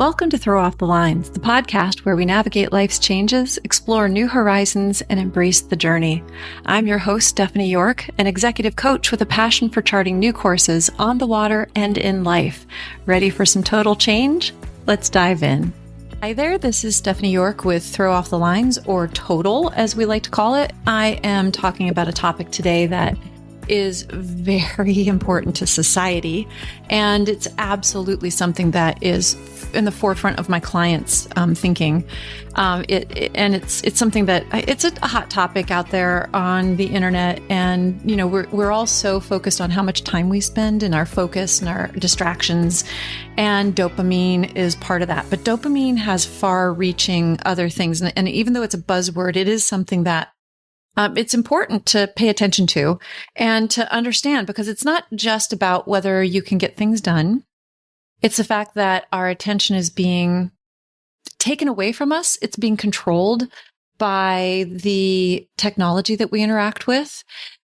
Welcome to Throw Off the Lines, the podcast where we navigate life's changes, explore new horizons, and embrace the journey. I'm your host, Stephanie York, an executive coach with a passion for charting new courses on the water and in life. Ready for some total change? Let's dive in. Hi there, this is Stephanie York with Throw Off the Lines, or Total, as we like to call it. I am talking about a topic today that is very important to society, and it's absolutely something that is in the forefront of my clients' thinking. It's something that it's a hot topic out there on the internet, and we're all so focused on how much time we spend and our focus and our distractions, and dopamine is part of that. But dopamine has far-reaching other things, and even though it's a buzzword, it is something that it's important to pay attention to and to understand, because it's not just about whether you can get things done. It's the fact that our attention is being taken away from us. It's being controlled by the technology that we interact with.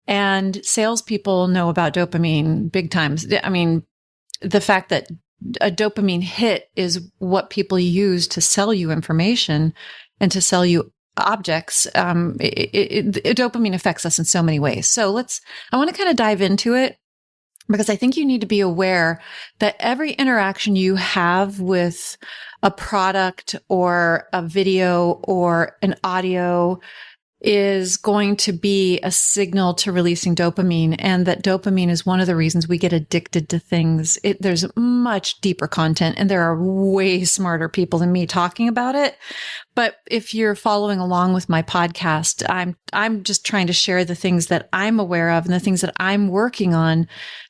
And salespeople know about dopamine big times. I mean, the fact that a dopamine hit is what people use to sell you information and to sell you objects. Dopamine affects us in so many ways. So I want to kind of dive into it, because I think you need to be aware that every interaction you have with a product or a video or an audio is going to be a signal to releasing dopamine, and that dopamine is one of the reasons we get addicted to things. There's much deeper content, and there are way smarter people than me talking about it. But if you're following along with my podcast, I'm just trying to share the things that I'm aware of and the things that I'm working on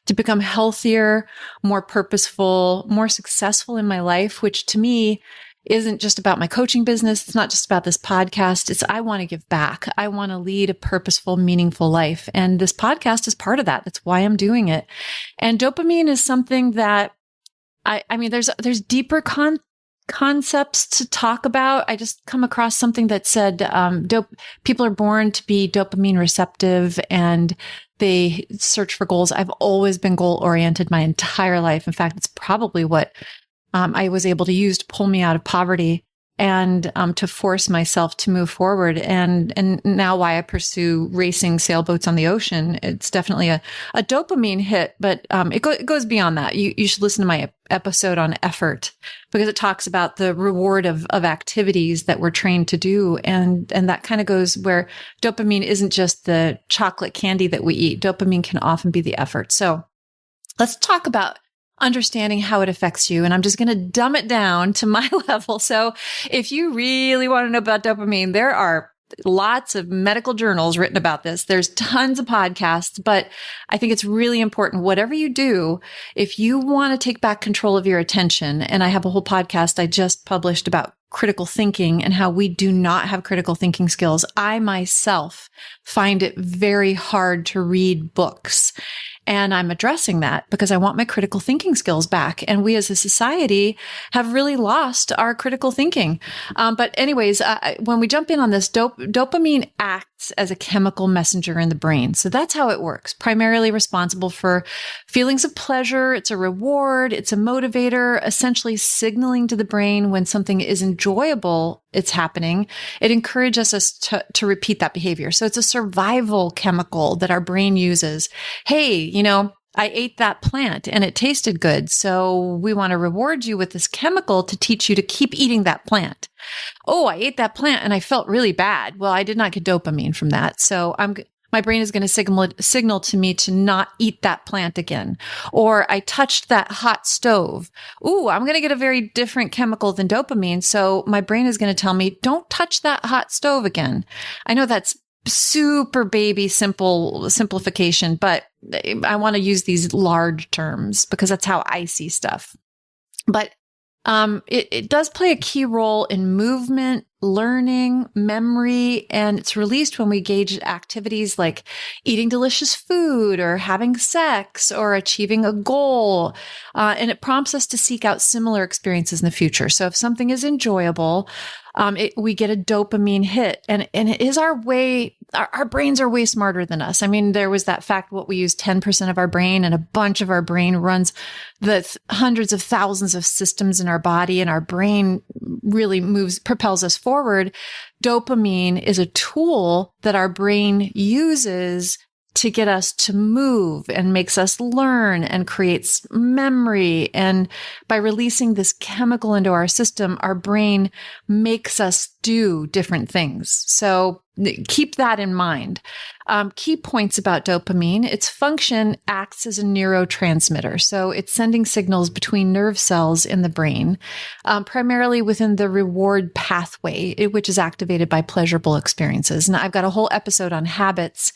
to become healthier, more purposeful, more successful in my life, which to me isn't just about my coaching business. It's not just about this podcast. It's I want to give back. I want to lead a purposeful, meaningful life. And this podcast is part of that. That's why I'm doing it. And dopamine is something that I mean, there's deeper concepts to talk about. I just come across something that said, people are born to be dopamine receptive, and they search for goals. I've always been goal oriented my entire life. In fact, it's probably what I was able to use to pull me out of poverty and to force myself to move forward. And now why I pursue racing sailboats on the ocean. It's definitely a dopamine hit, but it goes beyond that. You should listen to my episode on effort, because it talks about the reward of activities that we're trained to do. And that kind of goes where dopamine isn't just the chocolate candy that we eat. Dopamine can often be the effort. So let's talk about understanding how it affects you. And I'm just going to dumb it down to my level. So if you really want to know about dopamine, there are lots of medical journals written about this. There's tons of podcasts, but I think it's really important. Whatever you do, if you want to take back control of your attention, and I have a whole podcast I just published about critical thinking and how we do not have critical thinking skills. I myself find it very hard to read books. And I'm addressing that because I want my critical thinking skills back. And we as a society have really lost our critical thinking. But anyways, when we jump in on this, dopamine acts as a chemical messenger in the brain. So that's how it works. Primarily responsible for feelings of pleasure. It's a reward. It's a motivator, essentially signaling to the brain when something is enjoyable, it's happening. It encourages us to repeat that behavior. So it's a survival chemical that our brain uses. Hey, I ate that plant and it tasted good. So we want to reward you with this chemical to teach you to keep eating that plant. Oh, I ate that plant and I felt really bad. Well, I did not get dopamine from that. So my brain is going to signal to me to not eat that plant again. Or I touched that hot stove. Ooh, I'm going to get a very different chemical than dopamine. So my brain is going to tell me, don't touch that hot stove again. I know that's super baby simplification, but I want to use these large terms because that's how I see stuff. But it does play a key role in movement, learning, memory, and it's released when we engage in activities like eating delicious food or having sex or achieving a goal. And it prompts us to seek out similar experiences in the future. So if something is enjoyable, We get a dopamine hit, and it is our way. Our brains are way smarter than us. I mean, there was that fact, what we use 10% of our brain, and a bunch of our brain runs the hundreds of thousands of systems in our body, and our brain really propels us forward. Dopamine is a tool that our brain uses to get us to move and makes us learn and creates memory. And by releasing this chemical into our system, our brain makes us do different things. So keep that in mind. Key points about dopamine. Its function acts as a neurotransmitter. So it's sending signals between nerve cells in the brain, primarily within the reward pathway, which is activated by pleasurable experiences. And I've got a whole episode on habits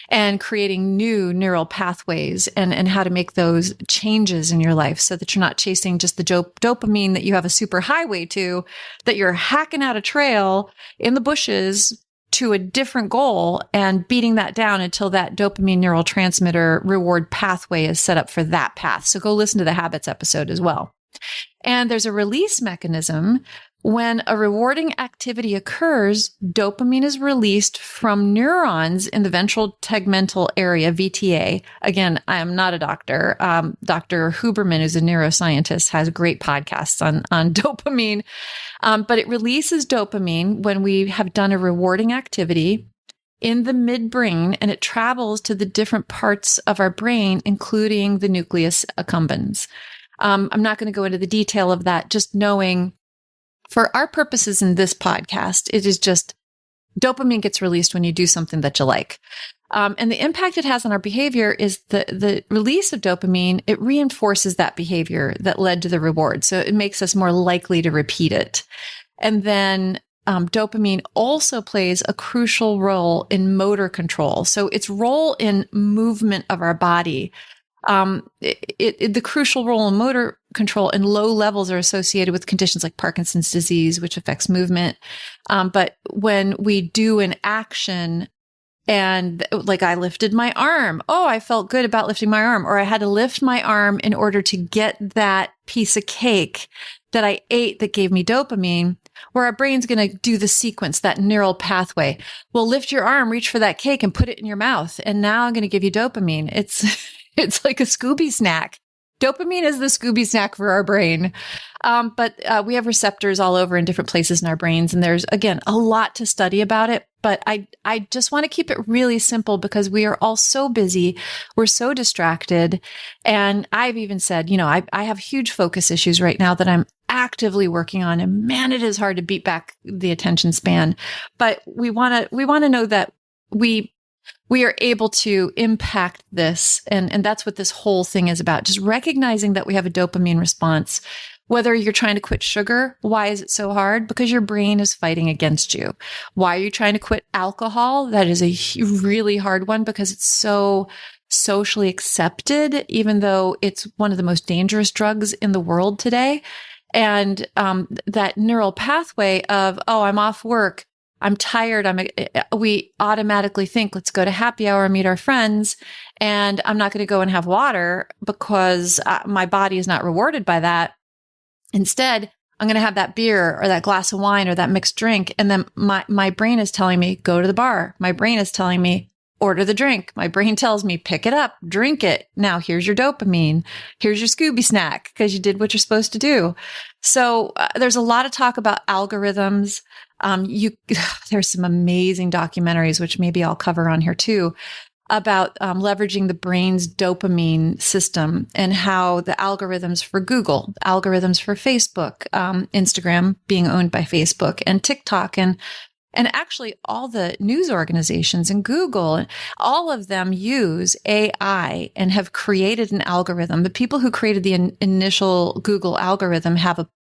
and creating new neural pathways and how to make those changes in your life so that you're not chasing just the dopamine that you have a super highway to, that you're hacking out a trail in the bushes to a different goal and beating that down until that dopamine neurotransmitter reward pathway is set up for that path. So go listen to the habits episode as well. And there's a release mechanism. When a rewarding activity occurs, dopamine is released from neurons in the ventral tegmental area, VTA. Again, I am not a doctor. Dr. Huberman, who's a neuroscientist, has great podcasts on dopamine. But it releases dopamine when we have done a rewarding activity in the midbrain, and it travels to the different parts of our brain, including the nucleus accumbens. I'm not going to go into the detail of that, just knowing for our purposes in this podcast, it is just dopamine gets released when you do something that you like. And the impact it has on our behavior is the release of dopamine. It reinforces that behavior that led to the reward. So it makes us more likely to repeat it. And then dopamine also plays a crucial role in motor control. So its role in movement of our body, the crucial role in motor control in low levels are associated with conditions like Parkinson's disease, which affects movement. But when we do an action and like I lifted my arm, oh, I felt good about lifting my arm, or I had to lift my arm in order to get that piece of cake that I ate that gave me dopamine, where our brain's going to do the sequence, that neural pathway. Well, lift your arm, reach for that cake and put it in your mouth. And now I'm going to give you dopamine. It's like a Scooby snack. Dopamine is the Scooby snack for our brain. But we have receptors all over in different places in our brains. And there's, again, a lot to study about it. But I just want to keep it really simple because we are all so busy. We're so distracted. And I've even said, I have huge focus issues right now that I'm actively working on. And man, it is hard to beat back the attention span. But we want to know that we are able to impact this. And that's what this whole thing is about. Just recognizing that we have a dopamine response. Whether you're trying to quit sugar, why is it so hard? Because your brain is fighting against you. Why are you trying to quit alcohol? That is a really hard one because it's so socially accepted, even though it's one of the most dangerous drugs in the world today. And that neural pathway of, oh, I'm off work, I'm tired, we automatically think, let's go to happy hour and meet our friends. And I'm not going to go and have water because my body is not rewarded by that. Instead, I'm going to have that beer or that glass of wine or that mixed drink. And then my brain is telling me, go to the bar. My brain is telling me, order the drink. My brain tells me, pick it up, drink it. Now here's your dopamine. Here's your Scooby snack because you did what you're supposed to do. So there's a lot of talk about algorithms. There's some amazing documentaries, which maybe I'll cover on here too, about leveraging the brain's dopamine system and how the algorithms for Google, algorithms for Facebook, Instagram being owned by Facebook, and TikTok, and actually all the news organizations and Google, all of them use AI and have created an algorithm. The people who created the initial Google algorithm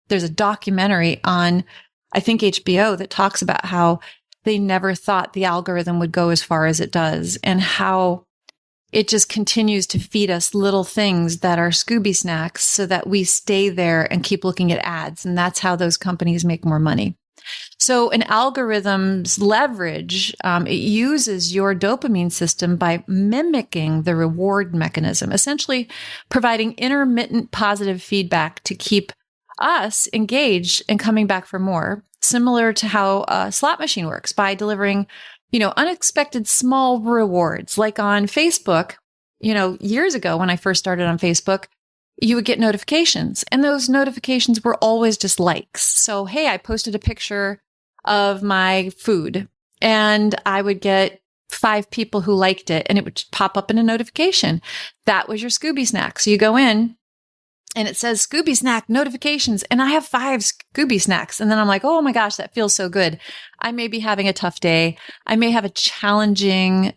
there's a documentary on, I think, HBO that talks about how they never thought the algorithm would go as far as it does and how it just continues to feed us little things that are Scooby snacks so that we stay there and keep looking at ads. And that's how those companies make more money. So an algorithm's leverage, it uses your dopamine system by mimicking the reward mechanism, essentially providing intermittent positive feedback to keep us engaged and coming back for more. similar to how a slot machine works by delivering, unexpected small rewards. Like on Facebook, years ago when I first started on Facebook, you would get notifications, and those notifications were always just likes. So, hey, I posted a picture of my food and I would get 5 people who liked it, and it would pop up in a notification. That was your Scooby snack. So you go in and it says Scooby snack notifications, and I have 5 Scooby snacks. And then I'm like, oh my gosh, that feels so good. I may be having a tough day. I may have a challenging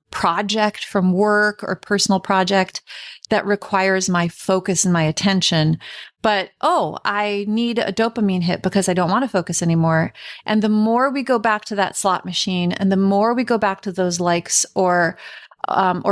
project from work or personal project that requires my focus and my attention. But, I need a dopamine hit because I don't want to focus anymore. And the more we go back to that slot machine, and the more we go back to those likes or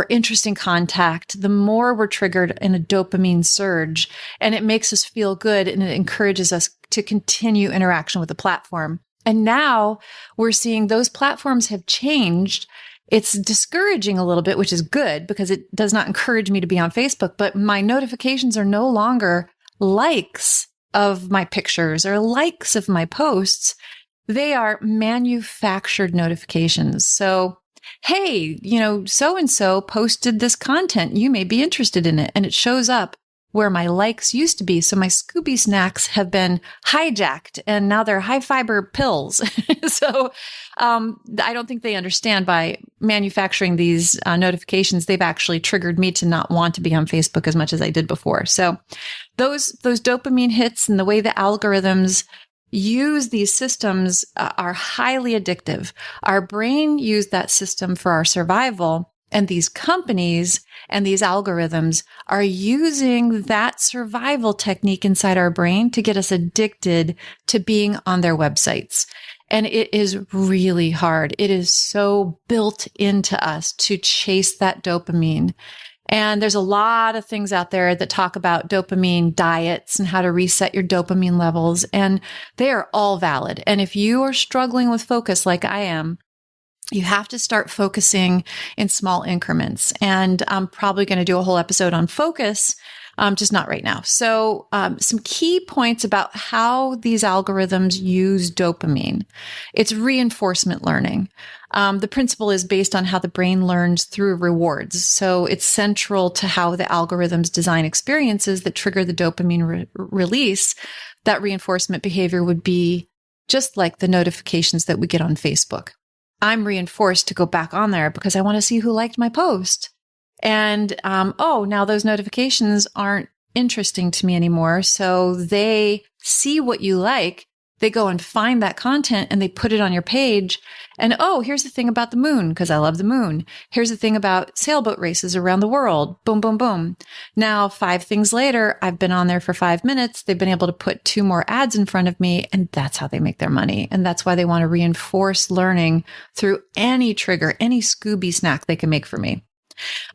interesting contact, the more we're triggered in a dopamine surge, and it makes us feel good, and it encourages us to continue interaction with the platform. And now we're seeing those platforms have changed. It's discouraging a little bit, which is good because it does not encourage me to be on Facebook, but my notifications are no longer likes of my pictures or likes of my posts. They are manufactured notifications. So, hey, so-and-so posted this content. You may be interested in it. And it shows up where my likes used to be. So my Scooby snacks have been hijacked, and now they're high fiber pills. So I don't think they understand by manufacturing these notifications, they've actually triggered me to not want to be on Facebook as much as I did before. So those dopamine hits and the way the algorithms use these systems are highly addictive. Our brain used that system for our survival. And these companies and these algorithms are using that survival technique inside our brain to get us addicted to being on their websites. And it is really hard. It is so built into us to chase that dopamine. And there's a lot of things out there that talk about dopamine diets and how to reset your dopamine levels. And they are all valid. And if you are struggling with focus like I am, you have to start focusing in small increments. And I'm probably going to do a whole episode on focus, just not right now. So some key points about how these algorithms use dopamine. It's reinforcement learning. The principle is based on how the brain learns through rewards. So it's central to how the algorithms design experiences that trigger the dopamine release. That reinforcement behavior would be just like the notifications that we get on Facebook. I'm reinforced to go back on there because I want to see who liked my post. And, now those notifications aren't interesting to me anymore. So they see what you like. They go and find that content and they put it on your page. And, here's the thing about the moon, because I love the moon. Here's the thing about sailboat races around the world. Boom, boom, boom. Now, 5 things later, I've been on there for 5 minutes. They've been able to put 2 more ads in front of me, and that's how they make their money. And that's why they want to reinforce learning through any trigger, any Scooby snack they can make for me.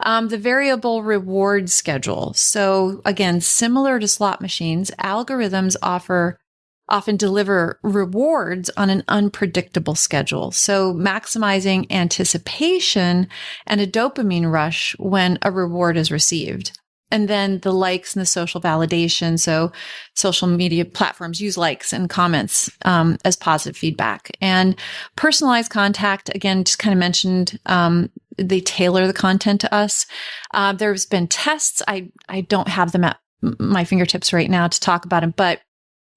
The variable reward schedule. So again, similar to slot machines, algorithms often deliver rewards on an unpredictable schedule. So maximizing anticipation and a dopamine rush when a reward is received. And then the likes and the social validation. So social media platforms use likes and comments as positive feedback. And personalized contact, again, just kind of mentioned, they tailor the content to us. There's been tests. I don't have them at my fingertips right now to talk about them, but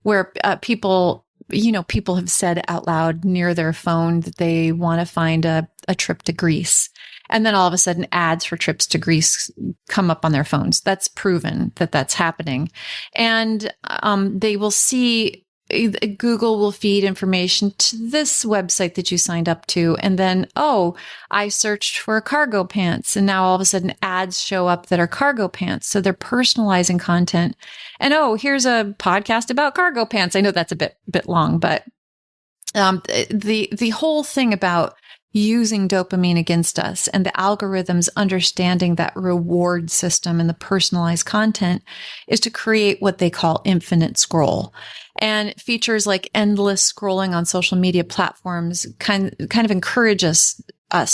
where people have said out loud near their phone that they want to find a trip to Greece. And then all of a sudden ads for trips to Greece come up on their phones. That's proven that that's happening. And they will see, Google will feed information to this website that you signed up to. And then, I searched for cargo pants. And now all of a sudden ads show up that are cargo pants. So they're personalizing content. And here's a podcast about cargo pants. I know that's a bit long, but the whole thing about using dopamine against us and the algorithms understanding that reward system and the personalized content is to create what they call infinite scroll. And features like endless scrolling on social media platforms kind of encourage us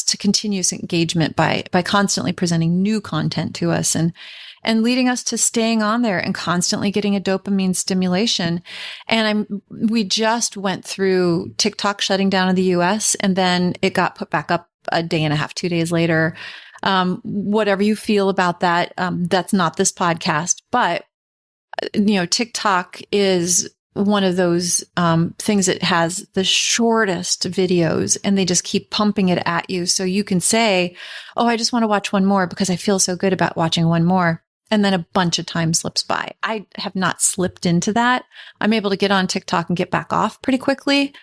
to continuous engagement by constantly presenting new content to us. And and leading us to staying on there and constantly getting a dopamine stimulation. And we just went through TikTok shutting down in the US, and then it got put back up a day and a half, 2 days later. Whatever you feel about that, that's not this podcast, but TikTok is one of those things that has the shortest videos, and they just keep pumping it at you. So you can say, oh, I just want to watch one more because I feel so good about watching one more. And then a bunch of time slips by. I have not slipped into that. I'm able to get on TikTok and get back off pretty quickly.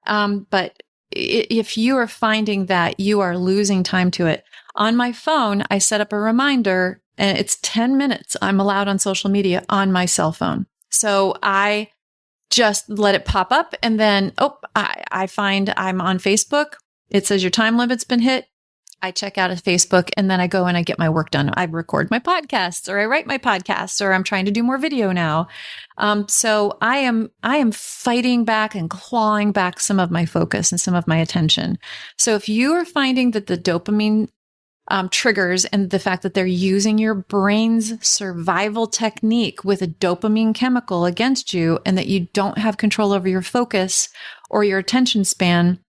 But if you are finding that you are losing time to it, on my phone, I set up a reminder, and it's 10 minutes I'm allowed on social media on my cell phone. So I just let it pop up, and then, I find I'm on Facebook. It says your time limit's been hit. I check out of Facebook, and then I go and I get my work done. I record my podcasts, or I write my podcasts, or I'm trying to do more video now. So I am fighting back and clawing back some of my focus and some of my attention. So if you are finding that the dopamine triggers and the fact that they're using your brain's survival technique with a dopamine chemical against you, and that you don't have control over your focus or your attention span,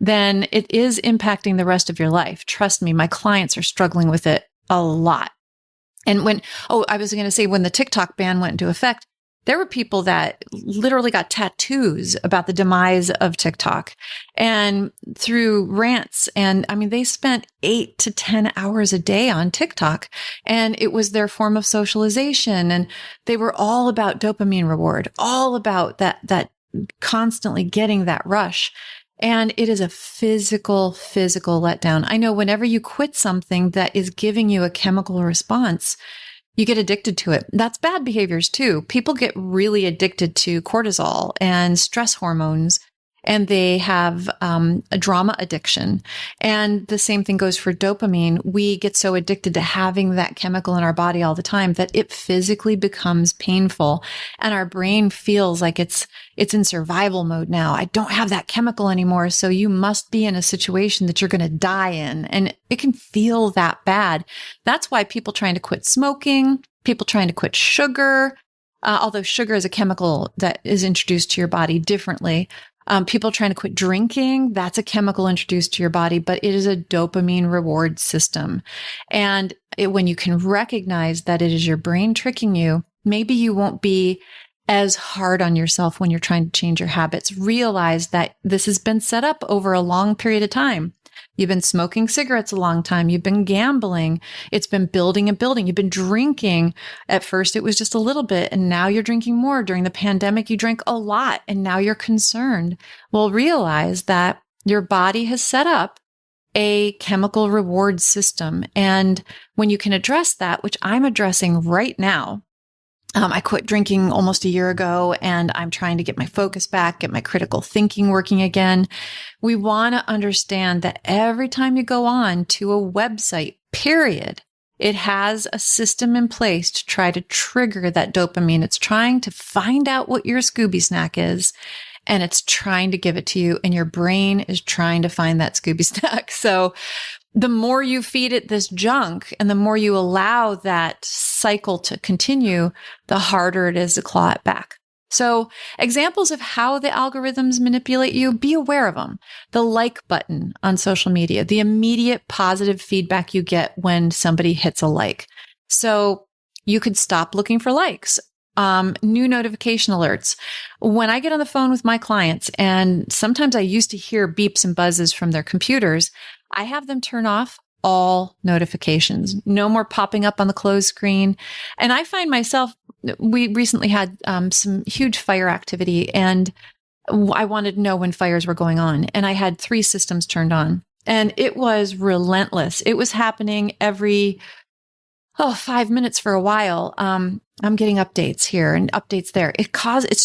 then it is impacting the rest of your life. Trust me, my clients are struggling with it a lot. And when the TikTok ban went into effect, there were people that literally got tattoos about the demise of TikTok, and through rants. And they spent 8 to 10 hours a day on TikTok, and it was their form of socialization. And they were all about dopamine reward, all about that constantly getting that rush. And it is a physical letdown. I know whenever you quit something that is giving you a chemical response, you get addicted to it. That's bad behaviors too. People get really addicted to cortisol and stress hormones, and they have a drama addiction. And the same thing goes for dopamine. We get so addicted to having that chemical in our body all the time that it physically becomes painful, and our brain feels like it's in survival mode now. I don't have that chemical anymore, so you must be in a situation that you're going to die in. And it can feel that bad. That's why people trying to quit smoking, people trying to quit sugar, although sugar is a chemical that is introduced to your body differently. People trying to quit drinking, that's a chemical introduced to your body, but it is a dopamine reward system. And when you can recognize that it is your brain tricking you, maybe you won't be as hard on yourself when you're trying to change your habits. Realize that this has been set up over a long period of time. You've been smoking cigarettes a long time. You've been gambling. It's been building and building. You've been drinking. At first, it was just a little bit, and now you're drinking more. During the pandemic, you drank a lot, and now you're concerned. Well, realize that your body has set up a chemical reward system. And when you can address that, which I'm addressing right now, I quit drinking almost a year ago, and I'm trying to get my focus back, get my critical thinking working again. We want to understand that every time you go on to a website, period, it has a system in place to try to trigger that dopamine. It's trying to find out what your Scooby snack is, and it's trying to give it to you, and your brain is trying to find that Scooby snack. So the more you feed it this junk, and the more you allow that cycle to continue, the harder it is to claw it back. So examples of how the algorithms manipulate you, be aware of them. The like button on social media, the immediate positive feedback you get when somebody hits a like. So you could stop looking for likes. New notification alerts. When I get on the phone with my clients, and sometimes I used to hear beeps and buzzes from their computers, I have them turn off all notifications. No more popping up on the closed screen. And I find myself, we recently had some huge fire activity, and I wanted to know when fires were going on. And I had 3 systems turned on, and it was relentless. It was happening every 5 minutes for a while. I'm getting updates here and updates there. It's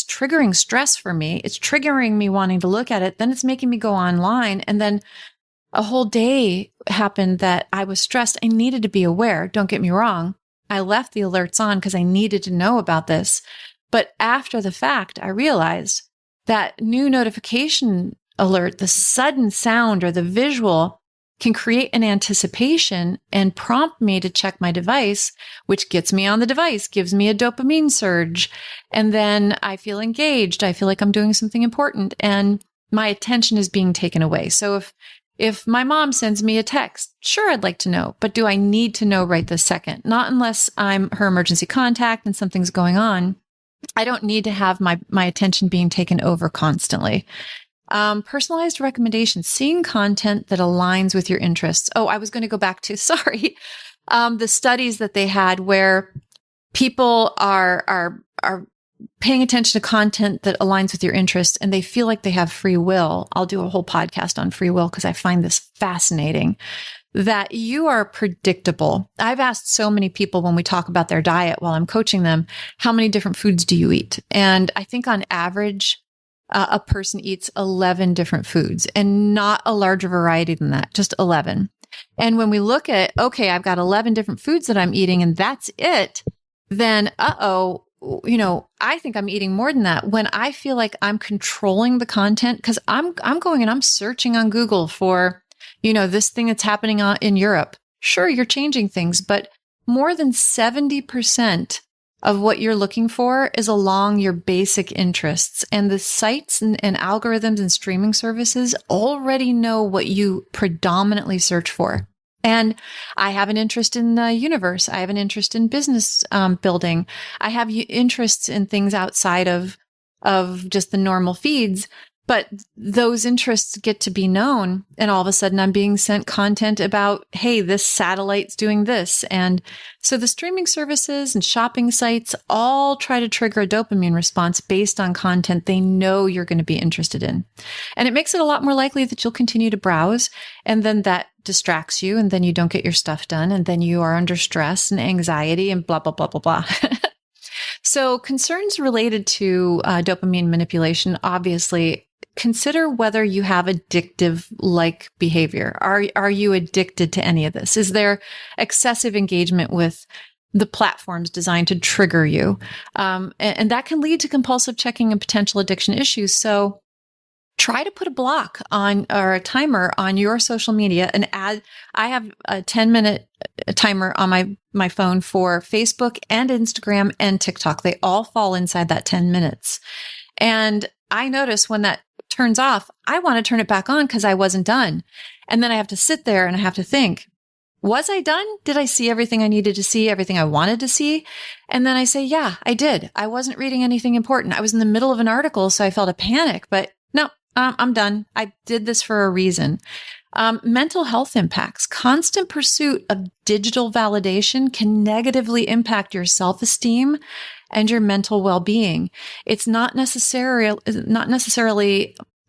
triggering stress for me. It's triggering me wanting to look at it. Then it's making me go online. And then a whole day happened that I was stressed. I needed to be aware. Don't get me wrong. I left the alerts on because I needed to know about this. But after the fact, I realized that new notification alert, the sudden sound or the visual, can create an anticipation and prompt me to check my device, which gets me on the device, gives me a dopamine surge. And then I feel engaged. I feel like I'm doing something important and my attention is being taken away. So if my mom sends me a text, sure, I'd like to know, but do I need to know right this second? Not unless I'm her emergency contact and something's going on. I don't need to have my attention being taken over constantly. Personalized recommendations, seeing content that aligns with your interests. Oh, I was going to go back to, sorry, the studies that they had where people are paying attention to content that aligns with your interests and they feel like they have free will. I'll do a whole podcast on free will because I find this fascinating, that you are predictable. I've asked so many people when we talk about their diet while I'm coaching them, how many different foods do you eat? And I think on average, a person eats 11 different foods and not a larger variety than that, just 11. And when we look at, okay, I've got 11 different foods that I'm eating and that's it, then, I think I'm eating more than that when I feel like I'm controlling the content because I'm going and I'm searching on Google for, this thing that's happening in Europe. Sure, you're changing things, but more than 70% of what you're looking for is along your basic interests. And the sites and algorithms and streaming services already know what you predominantly search for. And I have an interest in the universe. I have an interest in business building. I have interests in things outside of just the normal feeds. But those interests get to be known. And all of a sudden I'm being sent content about, hey, this satellite's doing this. And so the streaming services and shopping sites all try to trigger a dopamine response based on content they know you're going to be interested in. And it makes it a lot more likely that you'll continue to browse. And then that distracts you. And then you don't get your stuff done. And then you are under stress and anxiety and blah, blah, blah, blah, blah. So concerns related to dopamine manipulation, obviously, consider whether you have addictive-like behavior. Are you addicted to any of this? Is there excessive engagement with the platforms designed to trigger you? And that can lead to compulsive checking and potential addiction issues. So try to put a block on or a timer on your social media and I have a 10-minute timer on my phone for Facebook and Instagram and TikTok. They all fall inside that 10 minutes. And I notice when that turns off, I want to turn it back on because I wasn't done. And then I have to sit there and I have to think, was I done? Did I see everything I needed to see, everything I wanted to see? And then I say, yeah, I did. I wasn't reading anything important. I was in the middle of an article, so I felt a panic, but no, I'm done. I did this for a reason. Mental health impacts. Constant pursuit of digital validation can negatively impact your self-esteem and your mental well-being. It's not necessarily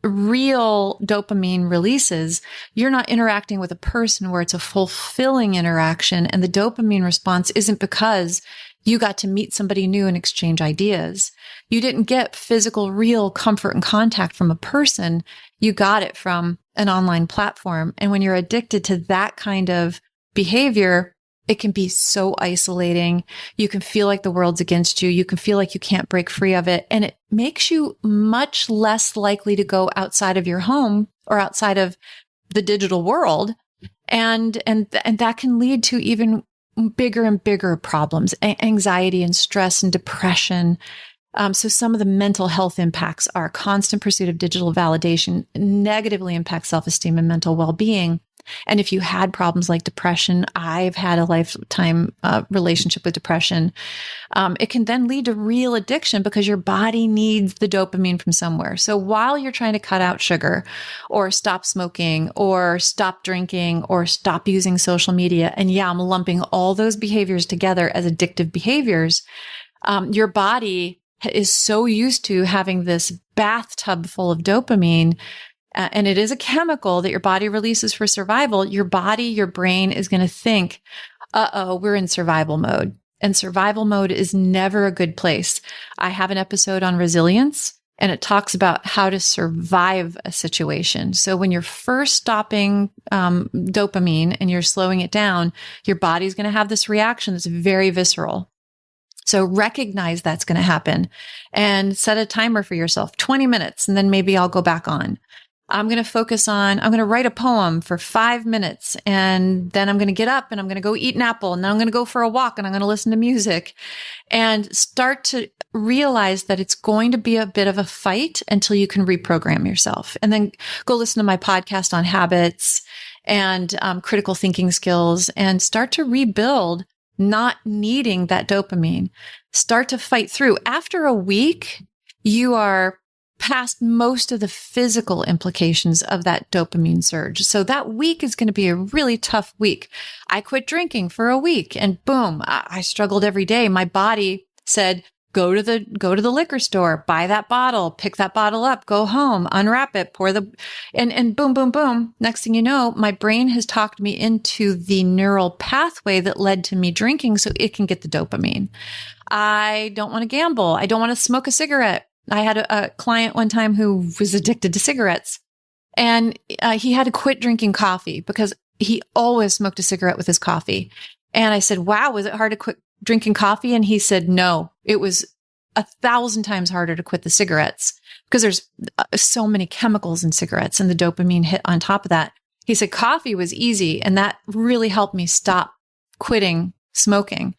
real dopamine releases. You're not interacting with a person where it's a fulfilling interaction, and the dopamine response isn't because you got to meet somebody new and exchange ideas. You didn't get physical, real comfort and contact from a person. You got it from an online platform. And when you're addicted to that kind of behavior, it can be so isolating. You can feel like the world's against you. You can feel like you can't break free of it. And it makes you much less likely to go outside of your home or outside of the digital world. And that can lead to even bigger and bigger problems, anxiety and stress and depression. So some of the mental health impacts are constant pursuit of digital validation negatively impacts self-esteem and mental well-being. And if you had problems like depression, I've had a lifetime relationship with depression. It can then lead to real addiction because your body needs the dopamine from somewhere. So while you're trying to cut out sugar or stop smoking or stop drinking or stop using social media, and yeah, I'm lumping all those behaviors together as addictive behaviors, your body is so used to having this bathtub full of dopamine, and it is a chemical that your body releases for survival. Your body, your brain is going to think, we're in survival mode. And survival mode is never a good place. I have an episode on resilience, and it talks about how to survive a situation. So when you're first stopping dopamine and you're slowing it down, your body's going to have this reaction that's very visceral. So recognize that's going to happen and set a timer for yourself, 20 minutes, and then maybe I'll go back on. I'm going to write a poem for 5 minutes, and then I'm going to get up and I'm going to go eat an apple, and then I'm going to go for a walk, and I'm going to listen to music, and start to realize that it's going to be a bit of a fight until you can reprogram yourself. And then go listen to my podcast on habits and critical thinking skills, and start to rebuild not needing that dopamine. Start to fight through. After a week, you are past most of the physical implications of that dopamine surge. So that week is going to be a really tough week. I quit drinking for a week, and boom, I struggled every day. My body said, go to the liquor store, buy that bottle, pick that bottle up, go home, unwrap it, and boom, boom, boom. Next thing you know, my brain has talked me into the neural pathway that led to me drinking so it can get the dopamine. I don't want to gamble. I don't want to smoke a cigarette. I had a client one time who was addicted to cigarettes, and he had to quit drinking coffee because he always smoked a cigarette with his coffee. And I said, wow, was it hard to quit drinking coffee? And he said, no, it was 1,000 times harder to quit the cigarettes because there's so many chemicals in cigarettes and the dopamine hit on top of that. He said coffee was easy, and that really helped me stop quitting smoking.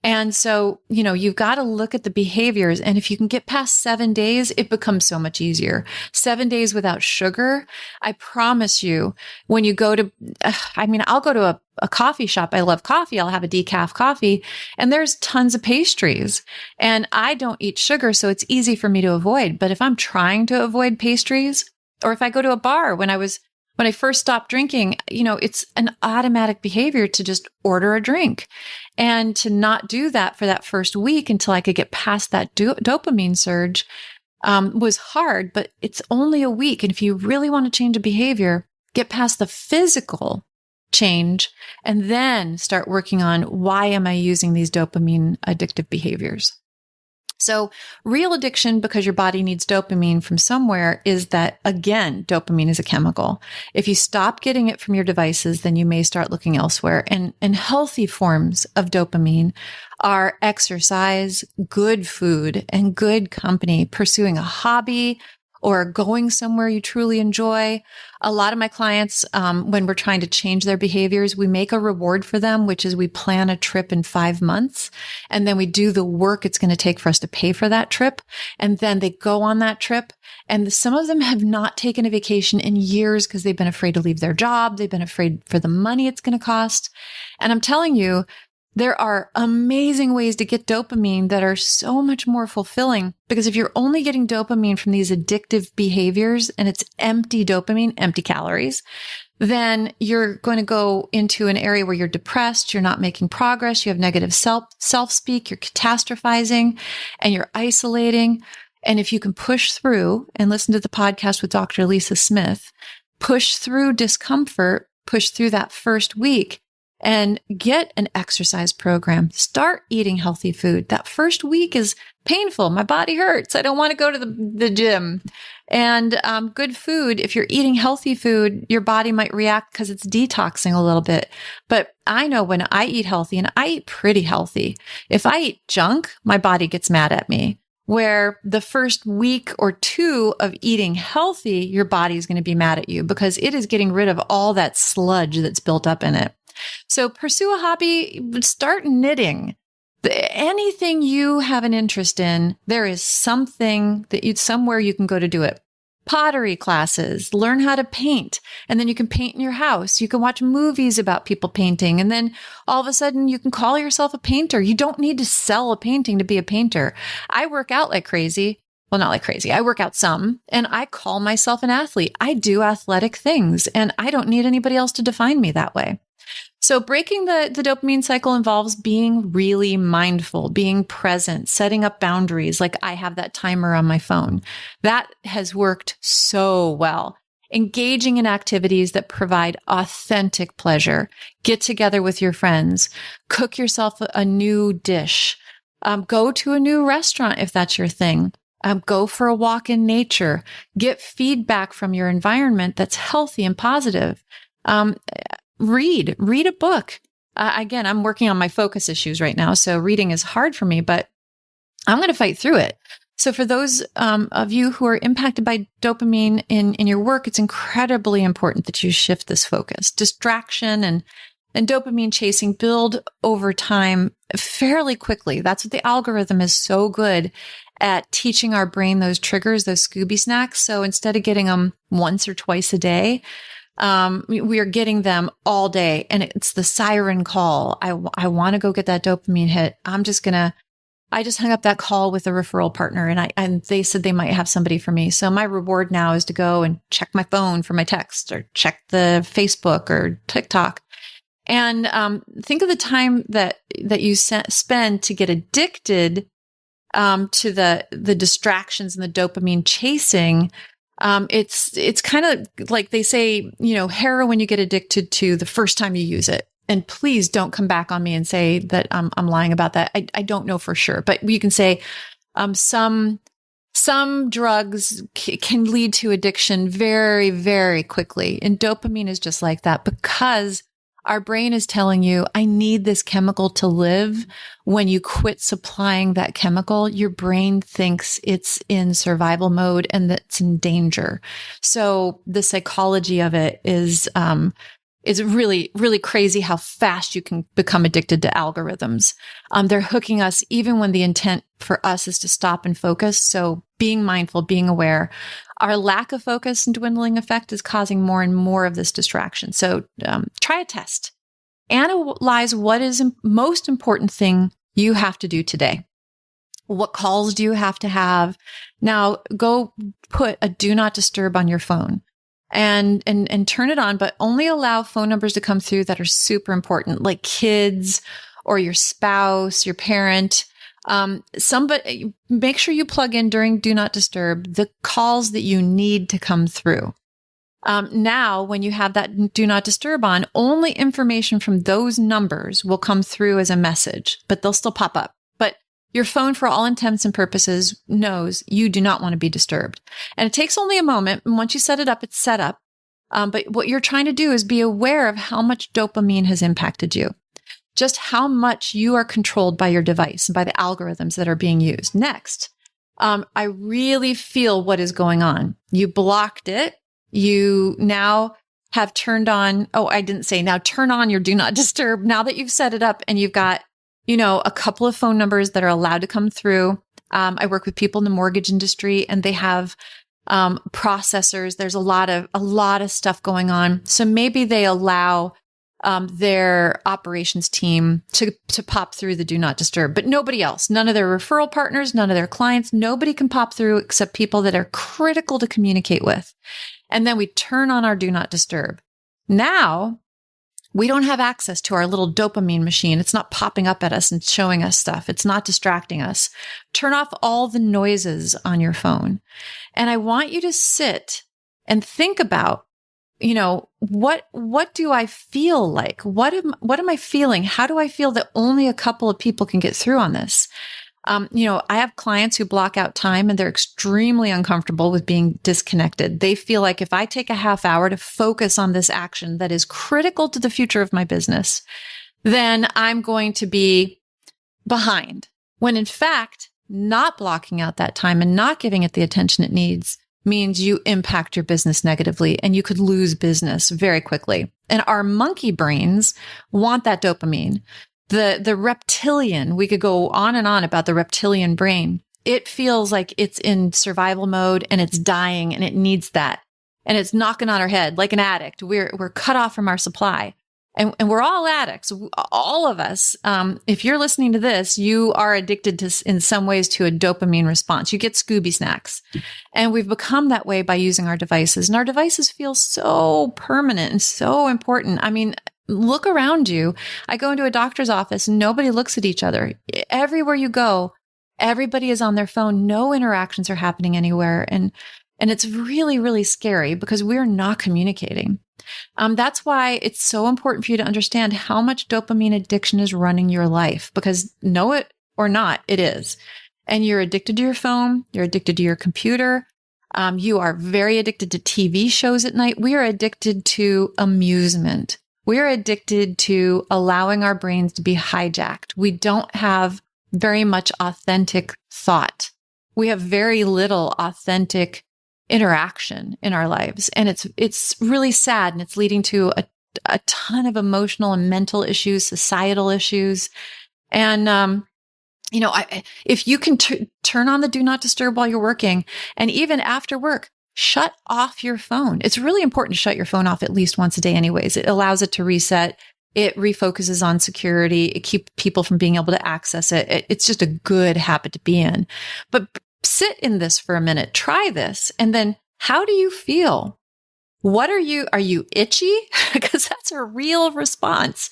And so, you've got to look at the behaviors. And if you can get past 7 days, it becomes so much easier. 7 days without sugar. I promise you, when you go to, I'll go to a coffee shop. I love coffee. I'll have a decaf coffee, and there's tons of pastries, and I don't eat sugar. So it's easy for me to avoid. But if I'm trying to avoid pastries, or if I go to a bar when I first stopped drinking, it's an automatic behavior to just order a drink, and to not do that for that first week until I could get past that dopamine surge was hard, but it's only a week. And if you really want to change a behavior, get past the physical change and then start working on why am I using these dopamine addictive behaviors? So real addiction, because your body needs dopamine from somewhere, is that, again, dopamine is a chemical. If you stop getting it from your devices, then you may start looking elsewhere. And healthy forms of dopamine are exercise, good food, and good company, pursuing a hobby, or going somewhere you truly enjoy. A lot of my clients, when we're trying to change their behaviors, we make a reward for them, which is we plan a trip in 5 months, and then we do the work it's going to take for us to pay for that trip. And then they go on that trip. And some of them have not taken a vacation in years because they've been afraid to leave their job. They've been afraid for the money it's going to cost. And I'm telling you, there are amazing ways to get dopamine that are so much more fulfilling, because if you're only getting dopamine from these addictive behaviors and it's empty dopamine, empty calories, then you're going to go into an area where you're depressed, you're not making progress, you have negative self-speak, you're catastrophizing, and you're isolating. And if you can push through and listen to the podcast with Dr. Lisa Smith, push through discomfort, push through that first week, and get an exercise program. Start eating healthy food. That first week is painful. My body hurts. I don't want to go to the gym. And good food, if you're eating healthy food, your body might react because it's detoxing a little bit. But I know when I eat healthy, and I eat pretty healthy, if I eat junk, my body gets mad at me. Where the first week or two of eating healthy, your body is going to be mad at you because it is getting rid of all that sludge that's built up in it. So pursue a hobby, start knitting. Anything you have an interest in, there is something that somewhere you can go to do it. Pottery classes, learn how to paint, and then you can paint in your house. You can watch movies about people painting, and then all of a sudden you can call yourself a painter. You don't need to sell a painting to be a painter. I work out like crazy. Well, not like crazy. I work out some, and I call myself an athlete. I do athletic things, and I don't need anybody else to define me that way. So breaking the dopamine cycle involves being really mindful, being present, setting up boundaries. Like I have that timer on my phone. That has worked so well. Engaging in activities that provide authentic pleasure. Get together with your friends. Cook yourself a new dish. Go to a new restaurant if that's your thing. Go for a walk in nature. Get feedback from your environment that's healthy and positive. Read a book. Again, I'm working on my focus issues right now, so reading is hard for me, but I'm going to fight through it. So for those of you who are impacted by dopamine in your work, it's incredibly important that you shift this focus. Distraction and dopamine chasing build over time fairly quickly. That's what the algorithm is so good at, teaching our brain those triggers, those Scooby snacks. So instead of getting them once or twice a day, we are getting them all day, and it's the siren call. I want to go get that dopamine hit. I just hung up that call with a referral partner, and they said they might have somebody for me. So my reward now is to go and check my phone for my text, or check the Facebook or TikTok. And think of the time that you spend to get addicted to the distractions and the dopamine chasing. It's kind of like they say, heroin you get addicted to the first time you use it. And please don't come back on me and say that I'm lying about that. I don't know for sure, but you can say some drugs can lead to addiction very, very quickly. And dopamine is just like that, because our brain is telling you, I need this chemical to live. When you quit supplying that chemical, your brain thinks it's in survival mode and that it's in danger. So the psychology of it is really, really crazy how fast you can become addicted to algorithms. They're hooking us even when the intent for us is to stop and focus. So being mindful, being aware. Our lack of focus and dwindling effect is causing more and more of this distraction. So try a test. Analyze what is the most important thing you have to do today. What calls do you have to have? Now go put a do not disturb on your phone. And turn it on, but only allow phone numbers to come through that are super important, like kids or your spouse, your parent. Somebody, make sure you plug in during do not disturb the calls that you need to come through. Now, when you have that do not disturb on, only information from those numbers will come through as a message, but they'll still pop up. But your phone, for all intents and purposes, knows you do not want to be disturbed. And it takes only a moment. And once you set it up, it's set up. But what you're trying to do is be aware of how much dopamine has impacted you, just how much you are controlled by your device and by the algorithms that are being used. Next, I really feel what is going on. You blocked it. You now have turned on, now turn on your do not disturb. Now that you've set it up and you've got a couple of phone numbers that are allowed to come through. I work with people in the mortgage industry, and they have processors. There's a lot of stuff going on. So maybe they allow their operations team to pop through the do not disturb, but nobody else. None of their referral partners, none of their clients. Nobody can pop through except people that are critical to communicate with. And then we turn on our do not disturb. Now, we don't have access to our little dopamine machine. It's not popping up at us and showing us stuff. It's not distracting us. Turn off all the noises on your phone. And I want you to sit and think about, what do I feel like? What am I feeling? How do I feel that only a couple of people can get through on this? I have clients who block out time, and they're extremely uncomfortable with being disconnected. They feel like if I take a half hour to focus on this action that is critical to the future of my business, then I'm going to be behind. When in fact, not blocking out that time and not giving it the attention it needs means you impact your business negatively, and you could lose business very quickly. And our monkey brains want that dopamine. The reptilian, we could go on and on about the reptilian brain. It feels like it's in survival mode and it's dying and it needs that. And it's knocking on our head like an addict. We're cut off from our supply. And we're all addicts, all of us. If you're listening to this, you are addicted to, in some ways, to a dopamine response. You get Scooby snacks. And we've become that way by using our devices. And our devices feel so permanent and so important. I mean, look around you. I go into a doctor's office and nobody looks at each other. Everywhere you go, everybody is on their phone. No interactions are happening anywhere. And it's really, really scary because we're not communicating. That's why it's so important for you to understand how much dopamine addiction is running your life, because know it or not, it is. And you're addicted to your phone. You're addicted to your computer. You are very addicted to TV shows at night. We are addicted to amusement. We're addicted to allowing our brains to be hijacked. We don't have very much authentic thought. we have very little authentic interaction in our lives. And it's really sad, and it's leading to a ton of emotional and mental issues, societal issues. And, if you can turn on the do not disturb while you're working, and even after work, shut off your phone. It's really important to shut your phone off at least once a day anyways. It allows it to reset. It refocuses on security. It keeps people from being able to access it. It's just a good habit to be in. But sit in this for a minute. Try this. And then how do you feel? Are you itchy? Because that's a real response.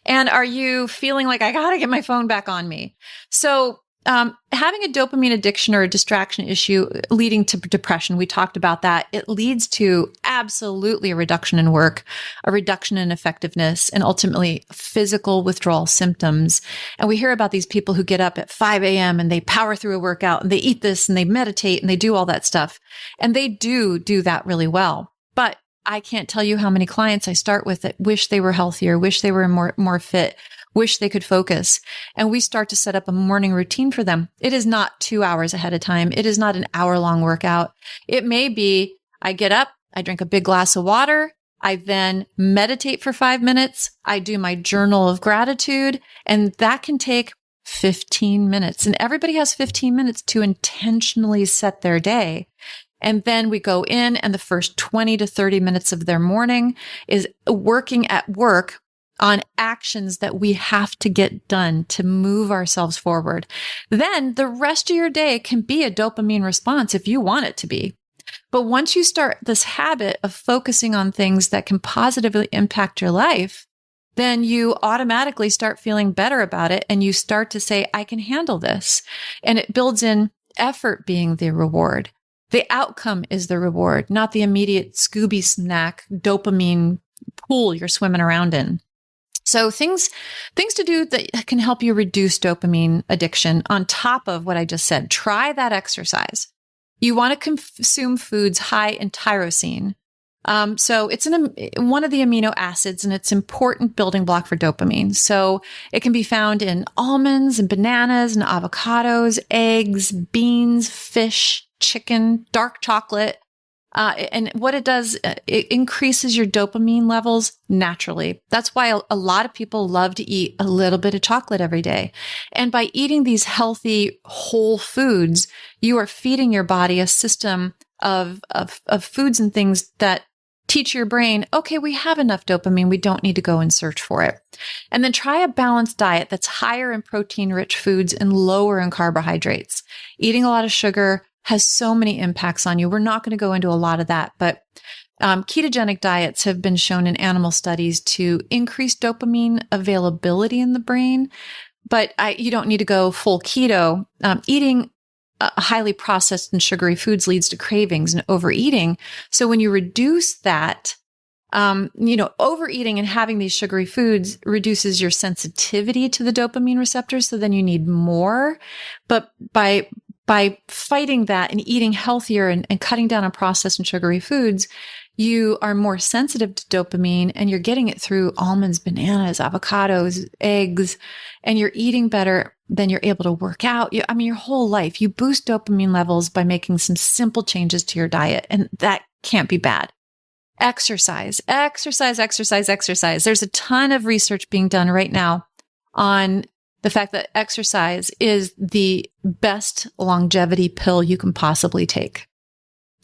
And are you feeling like I got to get my phone back on me? So, having a dopamine addiction or a distraction issue leading to depression, we talked about that. It leads to absolutely a reduction in work, a reduction in effectiveness, and ultimately physical withdrawal symptoms. And we hear about these people who get up at 5 a.m. and they power through a workout and they eat this and they meditate and they do all that stuff. And they do that really well. But I can't tell you how many clients I start with that wish they were healthier, wish they were more fit, wish they could focus. And we start to set up a morning routine for them. It is not 2 hours ahead of time. It is not an hour-long workout. It may be, I get up, I drink a big glass of water, I then meditate for 5 minutes, I do my journal of gratitude, and that can take 15 minutes. And everybody has 15 minutes to intentionally set their day. And then we go in, and the first 20 to 30 minutes of their morning is working at work on actions that we have to get done to move ourselves forward. Then the rest of your day can be a dopamine response if you want it to be. But once you start this habit of focusing on things that can positively impact your life, then you automatically start feeling better about it. And you start to say, I can handle this. And it builds in effort being the reward. The outcome is the reward, not the immediate Scooby snack dopamine pool you're swimming around in. So things to do that can help you reduce dopamine addiction on top of what I just said. Try that exercise. You want to consume foods high in tyrosine. So it's one of the amino acids, and it's an important building block for dopamine. So it can be found in almonds and bananas and avocados, eggs, beans, fish, chicken, dark chocolate. And what it does, it increases your dopamine levels naturally. That's why a lot of people love to eat a little bit of chocolate every day. And by eating these healthy, whole foods, you are feeding your body a system of foods and things that teach your brain, okay, we have enough dopamine. We don't need to go and search for it. And then try a balanced diet that's higher in protein-rich foods and lower in carbohydrates. Eating a lot of sugar has so many impacts on you. We're not going to go into a lot of that, but ketogenic diets have been shown in animal studies to increase dopamine availability in the brain, but you don't need to go full keto. Eating highly processed and sugary foods leads to cravings and overeating. So when you reduce that, overeating and having these sugary foods reduces your sensitivity to the dopamine receptors. So then you need more. But by fighting that and eating healthier and cutting down on processed and sugary foods, you are more sensitive to dopamine, and you're getting it through almonds, bananas, avocados, eggs, and you're eating better. Then you're able to work out. Your whole life, you boost dopamine levels by making some simple changes to your diet, and that can't be bad. Exercise. There's a ton of research being done right now on the fact that exercise is the best longevity pill you can possibly take,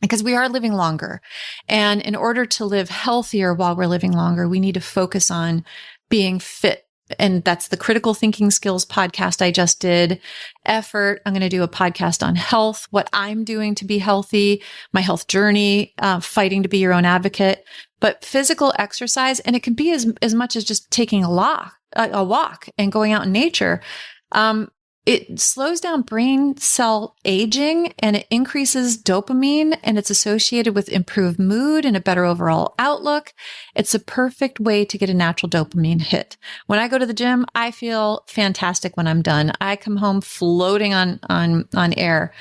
because we are living longer. And in order to live healthier while we're living longer, we need to focus on being fit. And that's the critical thinking skills podcast I just did. Effort. I'm going to do a podcast on health, what I'm doing to be healthy, my health journey, fighting to be your own advocate. But physical exercise, and it can be as much as just taking a walk and going out in nature. It slows down brain cell aging, and it increases dopamine, and it's associated with improved mood and a better overall outlook. It's a perfect way to get a natural dopamine hit. When I go to the gym, I feel fantastic when I'm done. I come home floating on air,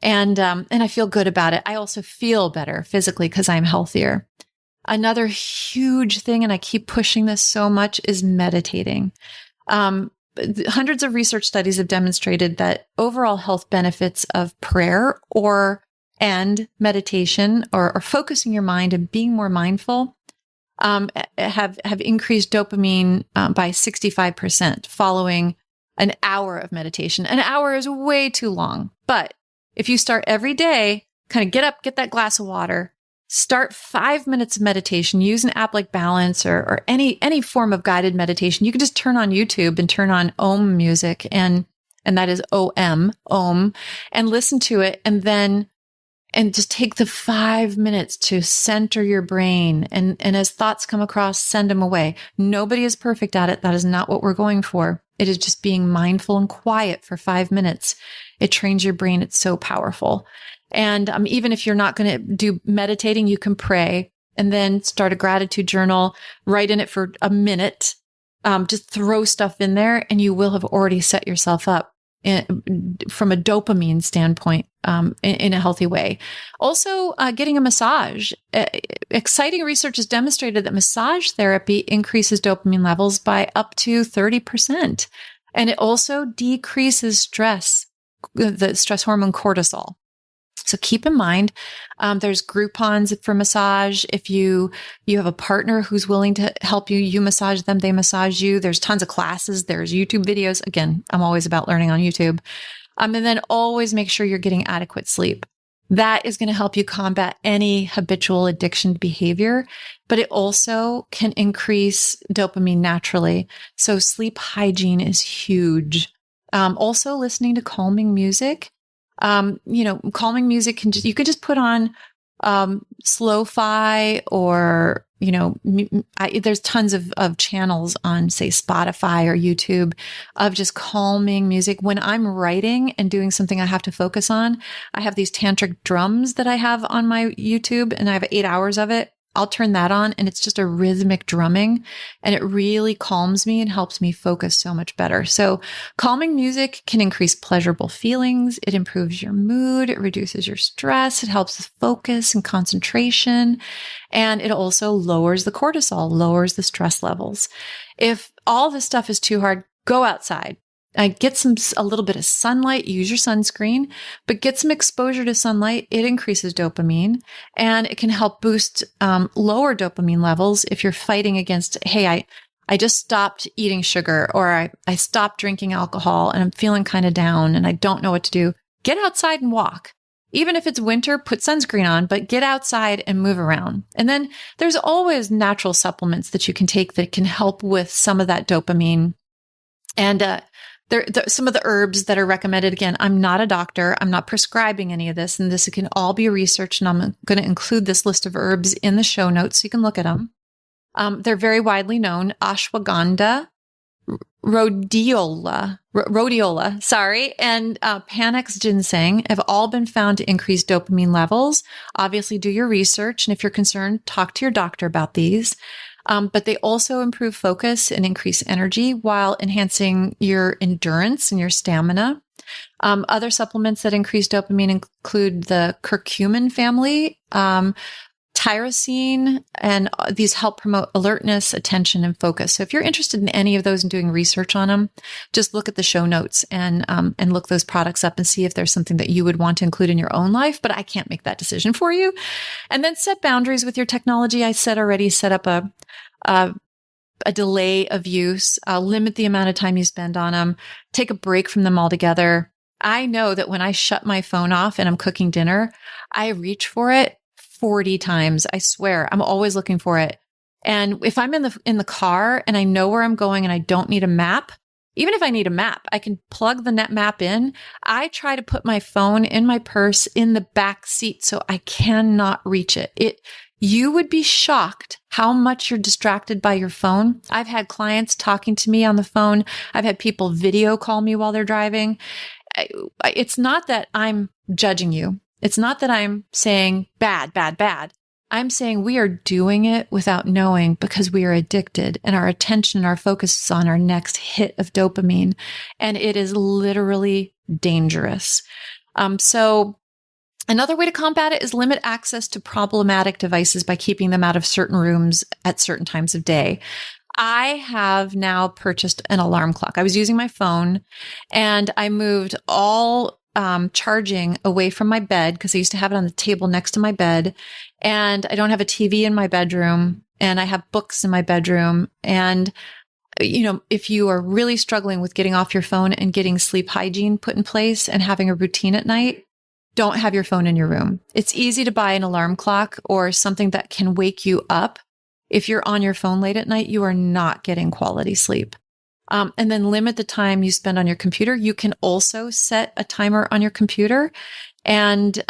and I feel good about it. I also feel better physically because I'm healthier. Another huge thing, and I keep pushing this so much, is meditating. hundreds of research studies have demonstrated that overall health benefits of prayer and meditation or focusing your mind and being more mindful have increased dopamine by 65% following an hour of meditation. An hour is way too long, but if you start every day, kind of get up, get that glass of water, start 5 minutes of meditation, use an app like Balance or any form of guided meditation. You can just turn on YouTube and turn on Om music and that is Om, and listen to it and just take the 5 minutes to center your brain. And as thoughts come across, send them away. Nobody is perfect at it. That is not what we're going for. It is just being mindful and quiet for 5 minutes. It trains your brain. It's so powerful. And even if you're not going to do meditating, you can pray and then start a gratitude journal, write in it for a minute, just throw stuff in there, and you will have already set yourself up from a dopamine standpoint in a healthy way. Also, getting a massage. Exciting research has demonstrated that massage therapy increases dopamine levels by up to 30%. And it also decreases stress, the stress hormone cortisol. So keep in mind, there's Groupons for massage. If you have a partner who's willing to help you, you massage them, they massage you. There's tons of classes. There's YouTube videos. Again, I'm always about learning on YouTube. And then always make sure you're getting adequate sleep. That is going to help you combat any habitual addiction behavior, but it also can increase dopamine naturally. So sleep hygiene is huge. Also listening to calming music. Calming music you could just put on, slow-fi or, there's tons of channels on, say, Spotify or YouTube of just calming music. When I'm writing and doing something I have to focus on, I have these tantric drums that I have on my YouTube and I have 8 hours of it. I'll turn that on and it's just a rhythmic drumming and it really calms me and helps me focus so much better. So calming music can increase pleasurable feelings. It improves your mood. It reduces your stress. It helps with focus and concentration. And it also lowers the cortisol, lowers the stress levels. If all this stuff is too hard, go outside. Get a little bit of sunlight, use your sunscreen, but get some exposure to sunlight. It increases dopamine and it can help boost lower dopamine levels if you're fighting against, hey, I just stopped eating sugar or I stopped drinking alcohol and I'm feeling kind of down and I don't know what to do. Get outside and walk. Even if it's winter, put sunscreen on, but get outside and move around. And then there's always natural supplements that you can take that can help with some of that dopamine. And some of the herbs that are recommended, again, I'm not a doctor. I'm not prescribing any of this, and this can all be researched, and I'm going to include this list of herbs in the show notes so you can look at them. They're very widely known. Ashwagandha, rhodiola, and Panax ginseng have all been found to increase dopamine levels. Obviously, do your research, and if you're concerned, talk to your doctor about these. But they also improve focus and increase energy while enhancing your endurance and your stamina. Other supplements that increase dopamine include the curcumin family, tyrosine, and these help promote alertness, attention, and focus. So if you're interested in any of those and doing research on them, just look at the show notes and look those products up and see if there's something that you would want to include in your own life, but I can't make that decision for you. And then set boundaries with your technology. I said already, set up a delay of use, limit the amount of time you spend on them, take a break from them altogether. I know that when I shut my phone off and I'm cooking dinner, I reach for it 40 times. I swear, I'm always looking for it. And if I'm in the car and I know where I'm going and I don't need a map, even if I need a map, I can plug the net map in. I try to put my phone in my purse in the back seat so I cannot reach it. You would be shocked how much you're distracted by your phone. I've had clients talking to me on the phone. I've had people video call me while they're driving. It's not that I'm judging you. It's not that I'm saying bad. I'm saying we are doing it without knowing because we are addicted and our attention and our focus is on our next hit of dopamine. And it is literally dangerous. So another way to combat it is limit access to problematic devices by keeping them out of certain rooms at certain times of day. I have now purchased an alarm clock. I was using my phone and I moved all charging away from my bed because I used to have it on the table next to my bed. And I don't have a TV in my bedroom, and I have books in my bedroom. And, if you are really struggling with getting off your phone and getting sleep hygiene put in place and having a routine at night, don't have your phone in your room. It's easy to buy an alarm clock or something that can wake you up. If you're on your phone late at night, you are not getting quality sleep. And then limit the time you spend on your computer. You can also set a timer on your computer and,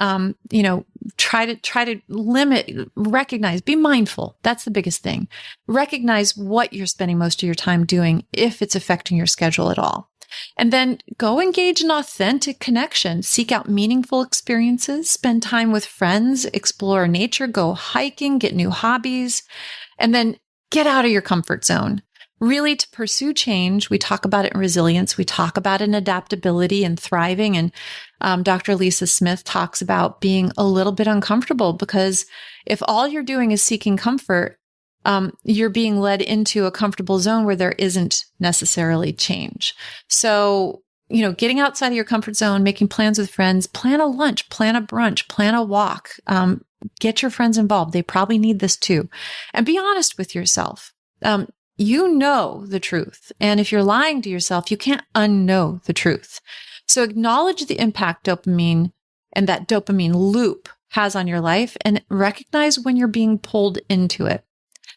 try to limit, recognize, be mindful. That's the biggest thing. Recognize what you're spending most of your time doing if it's affecting your schedule at all. And then go engage in authentic connection, seek out meaningful experiences, spend time with friends, explore nature, go hiking, get new hobbies, and then get out of your comfort zone. Really, to pursue change, we talk about it in resilience. We talk about it in adaptability and thriving. And Dr. Lisa Smith talks about being a little bit uncomfortable, because if all you're doing is seeking comfort, you're being led into a comfortable zone where there isn't necessarily change. So, getting outside of your comfort zone, making plans with friends, plan a lunch, plan a brunch, plan a walk, get your friends involved. They probably need this too. And be honest with yourself. You know the truth. And if you're lying to yourself, you can't unknow the truth. So acknowledge the impact dopamine and that dopamine loop has on your life, and recognize when you're being pulled into it.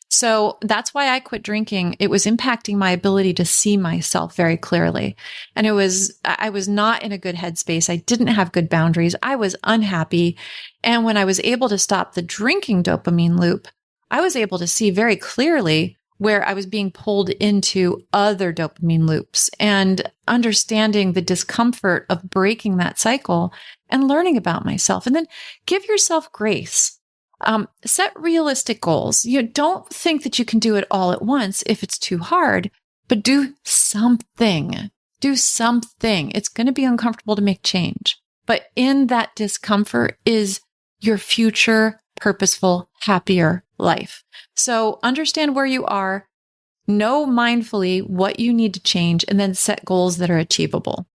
So that's why I quit drinking. It was impacting my ability to see myself very clearly. And I was not in a good headspace. I didn't have good boundaries. I was unhappy. And when I was able to stop the drinking dopamine loop, I was able to see very clearly where I was being pulled into other dopamine loops, and understanding the discomfort of breaking that cycle and learning about myself. And then give yourself grace. Set realistic goals. Don't think that you can do it all at once if it's too hard, but do something. Do something. It's going to be uncomfortable to make change, but in that discomfort is your future purposeful, happier life. So understand where you are, know mindfully what you need to change, and then set goals that are achievable.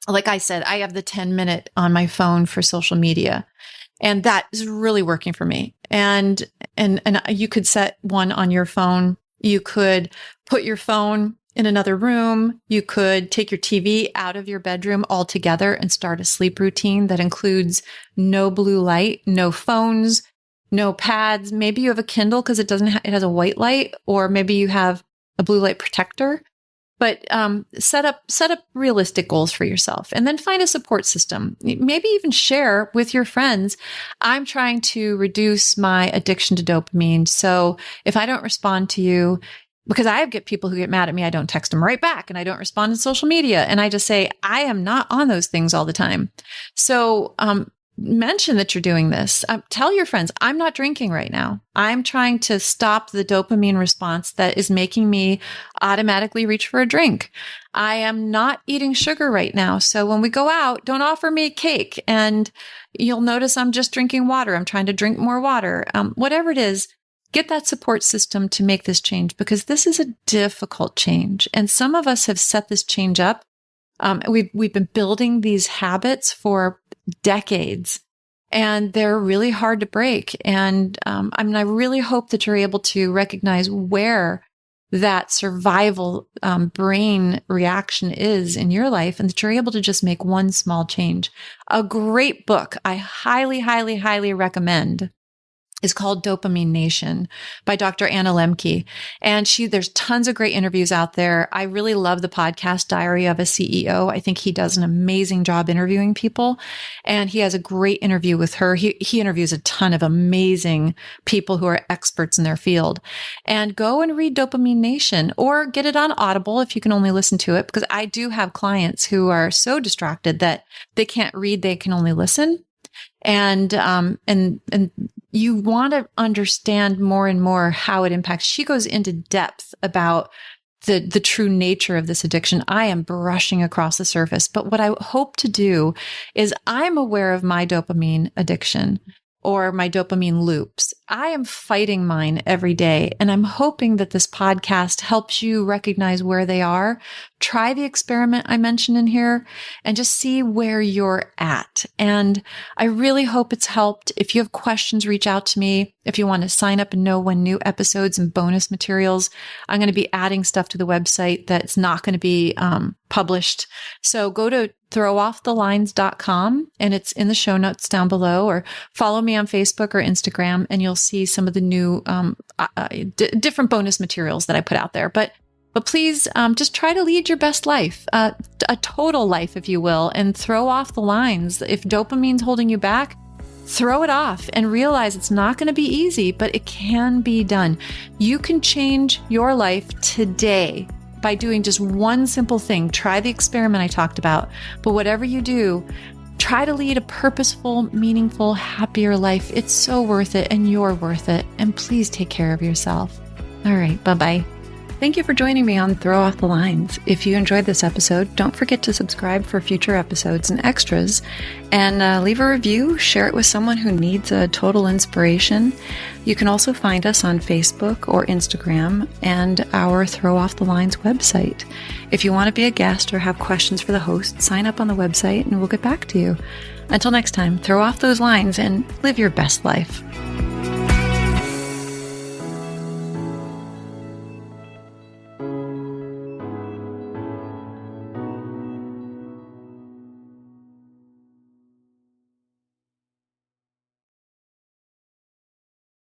Like I said, I have the 10-minute on my phone for social media, and that is really working for me. And you could set one on your phone. You could put your phone in another room. You could take your TV out of your bedroom altogether and start a sleep routine that includes no blue light, no phones, no pads. Maybe you have a Kindle because it has a white light, or maybe you have a blue light protector. But set up realistic goals for yourself, and then find a support system. Maybe even share with your friends, I'm trying to reduce my addiction to dopamine. So if I don't respond to you, because I get people who get mad at me, I don't text them right back, and I don't respond to social media. And I just say, I am not on those things all the time. So mention that you're doing this. Tell your friends, I'm not drinking right now. I'm trying to stop the dopamine response that is making me automatically reach for a drink. I am not eating sugar right now. So when we go out, don't offer me cake. And you'll notice I'm just drinking water. I'm trying to drink more water. Whatever it is, get that support system to make this change, because this is a difficult change. And some of us have set this change up. We've been building these habits for decades, and they're really hard to break. And I really hope that you're able to recognize where that survival brain reaction is in your life, and that you're able to just make one small change. A great book I highly, highly, highly recommend is called Dopamine Nation by Dr. Anna Lemke. And there's tons of great interviews out there. I really love the podcast Diary of a CEO. I think he does an amazing job interviewing people. And he has a great interview with her. He interviews a ton of amazing people who are experts in their field. And go and read Dopamine Nation, or get it on Audible if you can only listen to it, because I do have clients who are so distracted that they can't read, they can only listen. And you want to understand more and more how it impacts. She goes into depth about the true nature of this addiction. I am brushing across the surface, but what I hope to do is, I'm aware of my dopamine addiction. or my dopamine loops. I am fighting mine every day, and I'm hoping that this podcast helps you recognize where they are. Try the experiment I mentioned in here and just see where you're at. And I really hope it's helped. If you have questions, reach out to me. If you want to sign up and know when new episodes and bonus materials, I'm going to be adding stuff to the website that's not going to be published. So go to throwoffthelines.com and it's in the show notes down below, or follow me on Facebook or Instagram and you'll see some of the new different bonus materials that I put out there. But please just try to lead your best life, a total life, if you will, and throw off the lines. If dopamine's holding you back, throw it off and realize it's not going to be easy, but it can be done. You can change your life today by doing just one simple thing. Try the experiment I talked about. But whatever you do, try to lead a purposeful, meaningful, happier life. It's so worth it, and you're worth it. And please take care of yourself. All right, bye-bye. Thank you for joining me on Throw Off the Lines. If you enjoyed this episode, don't forget to subscribe for future episodes and extras, and leave a review. Share it with someone who needs a total inspiration. You can also find us on Facebook or Instagram and our Throw Off the Lines website. If you want to be a guest or have questions for the host, sign up on the website and we'll get back to you. Until next time, throw off those lines and live your best life.